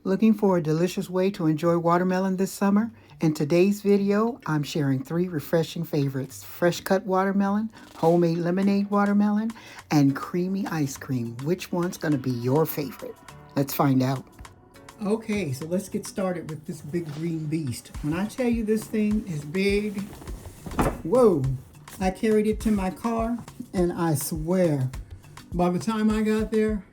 Looking for a delicious way to enjoy watermelon this summer? In today's video, I'm sharing 3 refreshing favorites: fresh cut watermelon, homemade lemonade watermelon, and creamy ice cream. Which one's going to be your favorite? Let's find out. Okay, so let's get started with this big green beast. When I tell you this thing is big, whoa, I carried it to my car, and I swear, by the time I got there,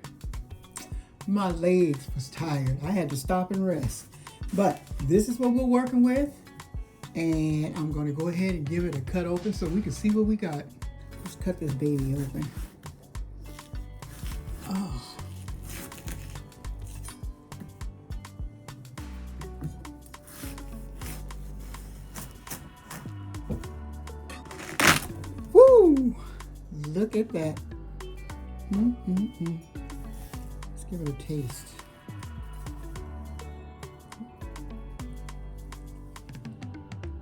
my legs was tired. I had to stop and rest. But this is what we're working with, and I'm going to go ahead and give it a cut open so we can see what we got. Let's cut this baby open. Oh. Woo! Look at that. Let's give it a taste.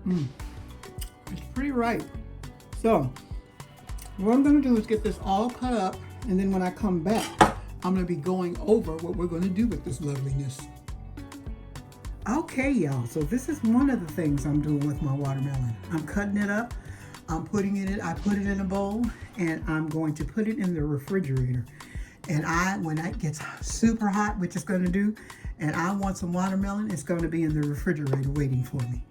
It's pretty ripe. So what I'm going to do is get this all cut up, and then when I come back, I'm going to be going over what we're going to do with this loveliness. Okay, y'all, so this is one of the things I'm doing with my watermelon. I'm cutting it up. I put it in a bowl, and I'm going to put it in the refrigerator. And when that gets super hot, which it's going to do, and I want some watermelon, it's going to be in the refrigerator waiting for me.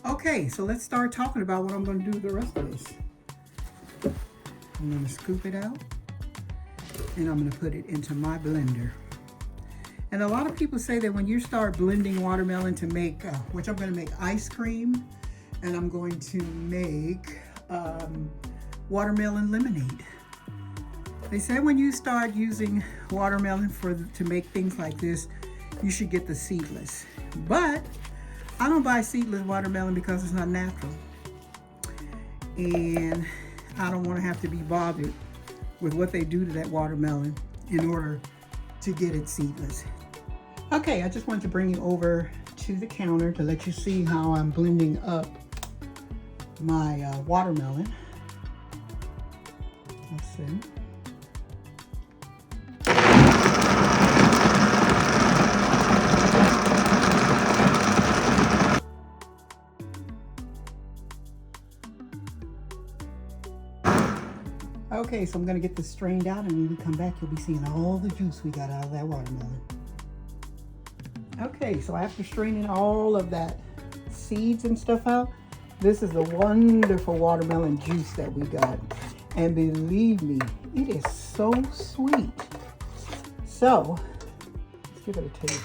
Okay, so let's start talking about what I'm going to do with the rest of this. I'm going to scoop it out, and I'm going to put it into my blender. And a lot of people say that when you start blending watermelon to make, which I'm going to make ice cream, and I'm going to make watermelon lemonade. They say when you start using watermelon to make things like this, you should get the seedless. But I don't buy seedless watermelon because it's not natural. And I don't want to have to be bothered with what they do to that watermelon in order to get it seedless. Okay, I just wanted to bring you over to the counter to let you see how I'm blending up my watermelon. Let's see. Okay, so I'm going to get this strained out, and when we come back, you'll be seeing all the juice we got out of that watermelon. Okay, so after straining all of that seeds and stuff out, this is the wonderful watermelon juice that we got. And believe me, it is so sweet. So, let's give it a taste.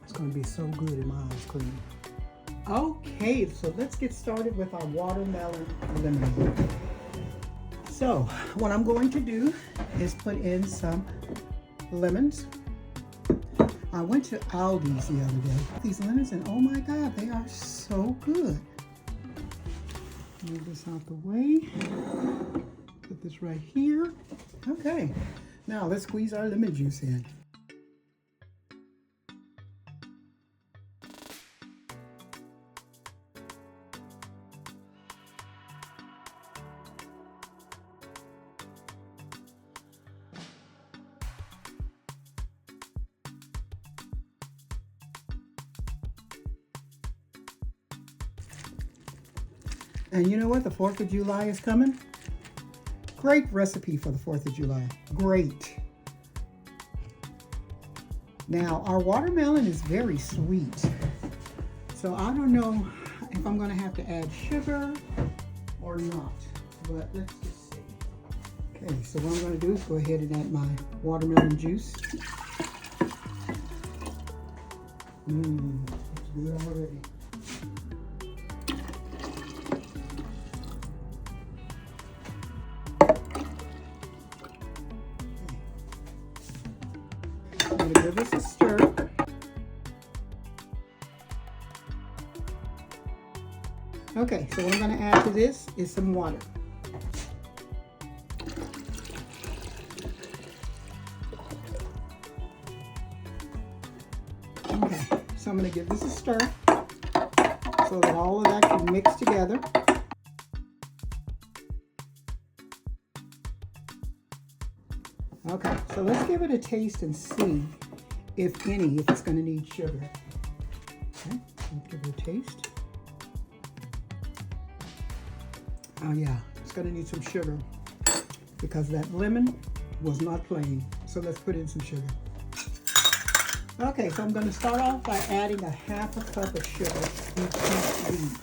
It's going to be so good in my ice cream. Okay, so let's get started with our watermelon lemonade. So what I'm going to do is put in some lemons. I went to Aldi's the other day. These lemons, and oh my God, they are so good. Move this out the way. Put this right here. Okay, now let's squeeze our lemon juice in. And you know what? The 4th of July is coming. Great recipe for the 4th of July. Great. Now, our watermelon is very sweet. So I don't know if I'm going to have to add sugar or not. But let's just see. Okay, so what I'm going to do is go ahead and add my watermelon juice. It's good already. I'm going to give this a stir. Okay, so what I'm going to add to this is some water. Okay, so I'm going to give this a stir so that all of that can mix together. Okay, so let's give it a taste and see if it's going to need sugar. Okay, let's give it a taste. Oh yeah, it's going to need some sugar because that lemon was not plain. So let's put in some sugar. Okay, so I'm going to start off by adding a half a cup of sugar each wheat.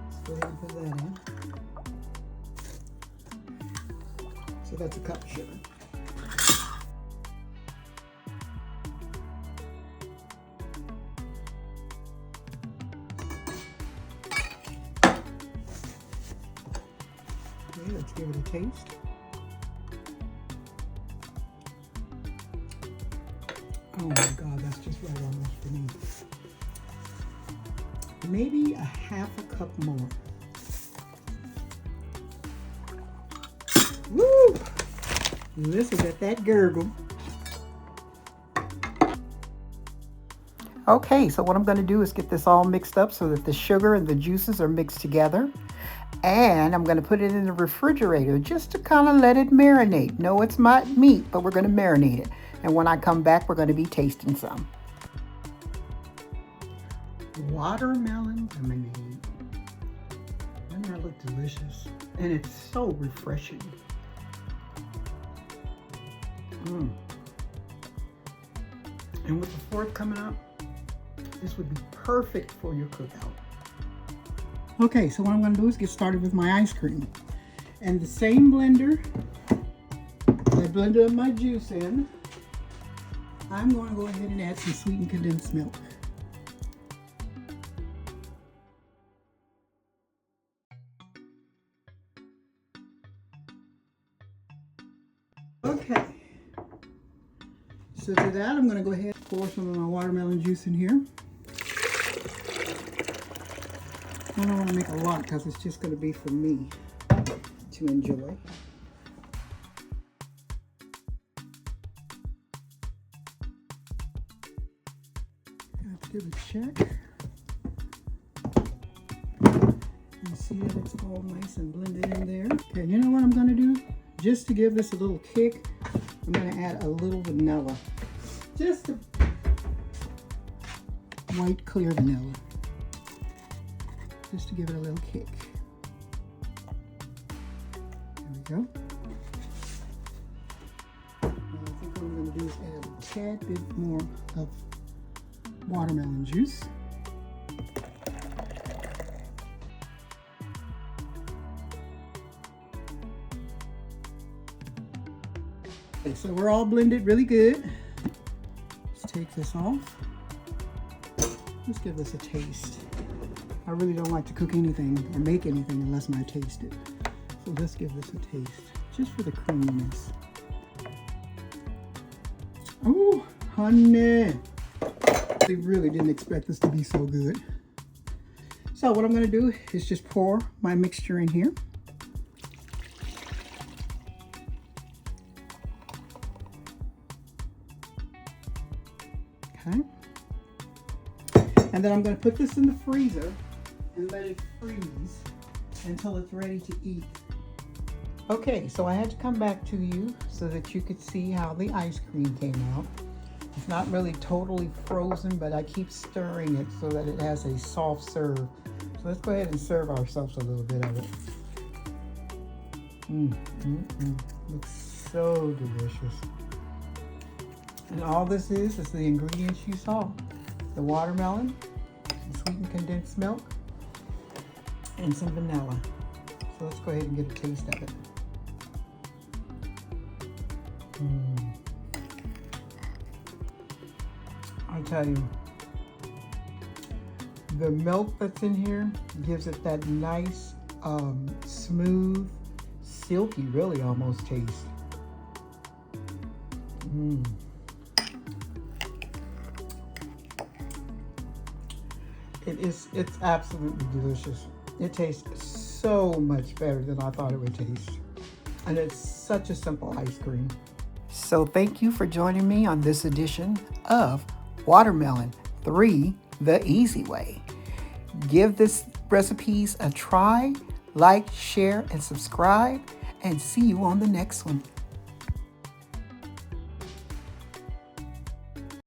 Let's go ahead and put that in. So that's a cup of sugar. Okay, let's give it a taste. Oh my God, that's just right almost for me. Maybe a half a cup more. Woo! This is at that gurgle. Okay, so what I'm going to do is get this all mixed up so that the sugar and the juices are mixed together. And I'm going to put it in the refrigerator just to kind of let it marinate. No, it's not meat, but we're going to marinate it. And when I come back, we're going to be tasting some. Watermelon lemonade. Doesn't that look delicious? And it's so refreshing. And with the 4th coming up, this would be perfect for your cookout. Okay, so what I'm going to do is get started with my ice cream. And the same blender that I blended up my juice in, I'm going to go ahead and add some sweetened condensed milk. Okay, so to that I'm going to go ahead and pour some of my watermelon juice in here. I don't want to make a lot because it's just going to be for me to enjoy. Let's give it a check. You see that it's all nice and blended in there. Okay, you know what I'm going to do? Just to give this a little kick, I'm going to add a little vanilla. Just a white clear vanilla. Just to give it a little kick. There we go. Now I think what I'm going to do is add a tad bit more of watermelon juice. Okay, so we're all blended really good. Let's take this off. Let's give this a taste. I really don't like to cook anything or make anything unless I taste it. So let's give this a taste, just for the creaminess. Oh, honey. I really didn't expect this to be so good. So what I'm going to do is just pour my mixture in here. Okay. And then I'm going to put this in the freezer and let it freeze until it's ready to eat. Okay, so I had to come back to you so that you could see how the ice cream came out. It's not really totally frozen, but I keep stirring it so that it has a soft serve. So let's go ahead and serve ourselves a little bit of it. Looks so delicious. And all this is the ingredients you saw. The watermelon, some sweetened condensed milk, and some vanilla. So let's go ahead and get a taste of it. I tell you, the milk that's in here gives it that nice, smooth, silky, really almost taste. It's absolutely delicious. It tastes so much better than I thought it would taste. And it's such a simple ice cream. So thank you for joining me on this edition of Watermelon 3 the Easy Way. Give this recipes a try, like, share, and subscribe, and see you on the next one.